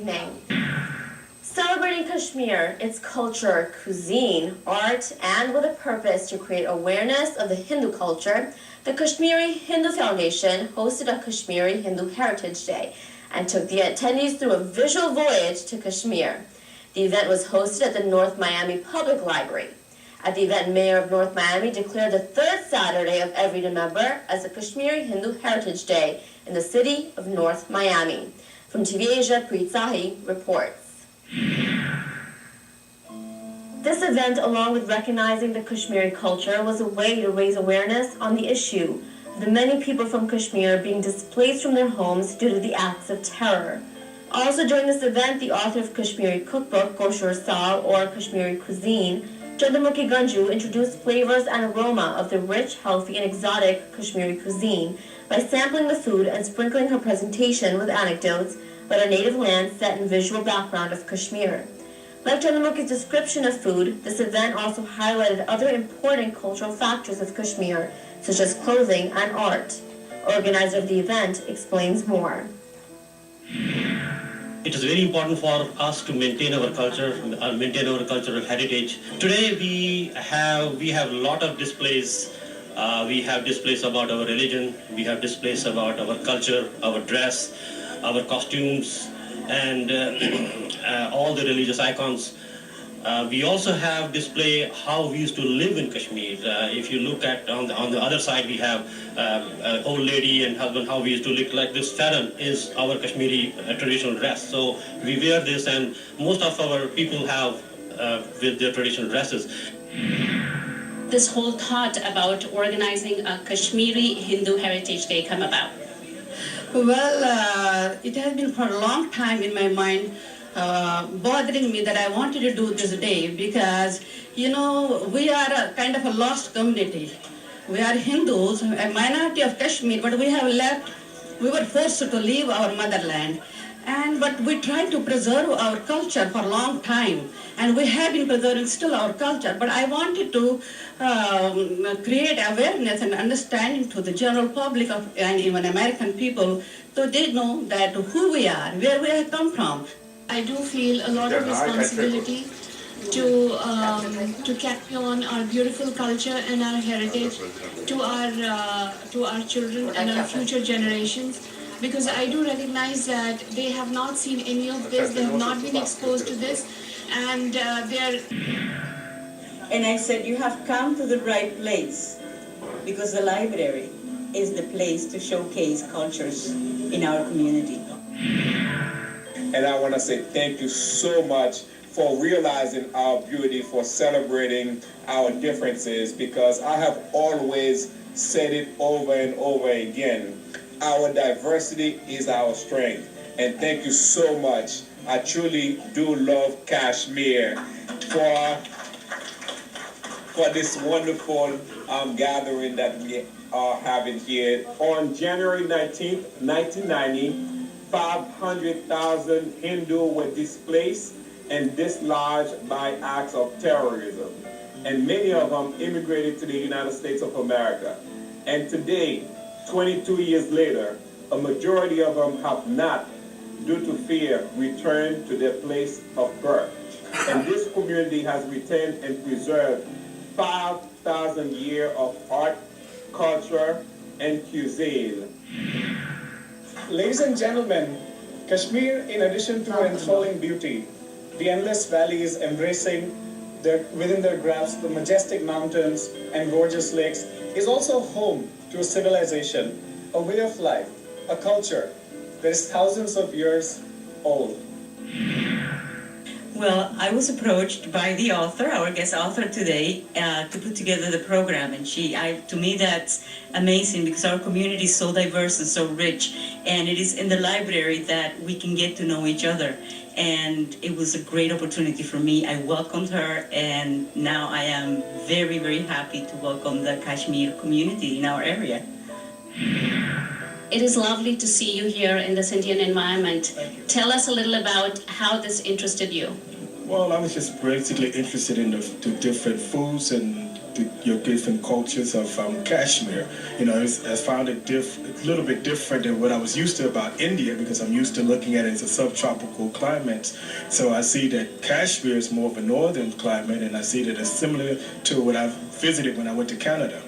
evening. Celebrating Kashmir, its culture, cuisine, art, and with a purpose to create awareness of the Hindu culture, the Kashmiri Hindu Foundation hosted a Kashmiri Hindu Heritage Day and took the attendees through a visual voyage to Kashmir. The event was hosted at the North Miami Public Library. At the event, Mayor of North Miami declared the third Saturday of every November as the Kashmiri Hindu Heritage Day in the city of North Miami. From TV Asia, Preet Sahi reports. This event, along with recognizing the Kashmiri culture, was a way to raise awareness on the issue of the many people from Kashmir being displaced from their homes due to the acts of terror. Also during this event, the author of Kashmiri cookbook, Koshur Sal, or Kashmiri cuisine, Chandramukhi Ganju, introduced flavors and aroma of the rich, healthy, and exotic Kashmiri cuisine by sampling the food and sprinkling her presentation with anecdotes about a native land set in visual background of Kashmir. Like Chandramukhi's description of food, this event also highlighted other important cultural factors of Kashmir, such as clothing and art. Organizer of the event explains more. It is very important for us to maintain our culture, maintain our cultural heritage. Today we have a lot of displays. We have displays about our religion. We have displays about our culture, our dress, our costumes, and all the religious icons. We also have display how we used to live in Kashmir. If you look at on the other side, we have an old lady and husband, how we used to look like this. Faran is our Kashmiri traditional dress. So we wear this, and most of our people have with their traditional dresses. This whole thought about organizing a Kashmiri Hindu Heritage Day come about? Well, it has been for a long time in my mind, bothering me that I wanted to do this day because, we are a kind of a lost community. We are Hindus, a minority of Kashmir, but we were forced to leave our motherland. But we tried to preserve our culture for a long time, and we have been preserving still our culture. But I wanted to create awareness and understanding to the general public and even American people, so they know that who we are, where we have come from. I do feel a lot of responsibility to carry on our beautiful culture and our heritage to our children and our future generations, because I do recognize that they have not seen any of this, they have not been exposed to this, and And I said, you have come to the right place, because the library is the place to showcase cultures in our community. And I want to say thank you so much for realizing our beauty, for celebrating our differences, because I have always said it over and over again. Our diversity is our strength. And thank you so much. I truly do love Kashmir for this wonderful gathering that we are having here. On January 19th, 1990, 500,000 Hindus were displaced and dislodged by acts of terrorism. And many of them immigrated to the United States of America. And today, 22 years later, a majority of them have not, due to fear, returned to their place of birth. And this community has retained and preserved 5,000 years of art, culture, and cuisine. Ladies and gentlemen, Kashmir, in addition to her enthralling beauty, the endless valleys embracing within their grasp the majestic mountains and gorgeous lakes, is also home to a civilization, a way of life, a culture that is thousands of years old. Well, I was approached by the author, our guest author today, to put together the program, and to me that's amazing because our community is so diverse and so rich, and it is in the library that we can get to know each other. And it was a great opportunity for me. I welcomed her, and now I am very, very happy to welcome the Kashmir community in our area. It is lovely to see you here in this Indian environment. Tell us a little about how this interested you. Well, I was just basically interested in the different foods and your different cultures of Kashmir. You know, I found it a little bit different than what I was used to about India, because I'm used to looking at it as a subtropical climate. So I see that Kashmir is more of a northern climate, and I see that it's similar to what I visited when I went to Canada.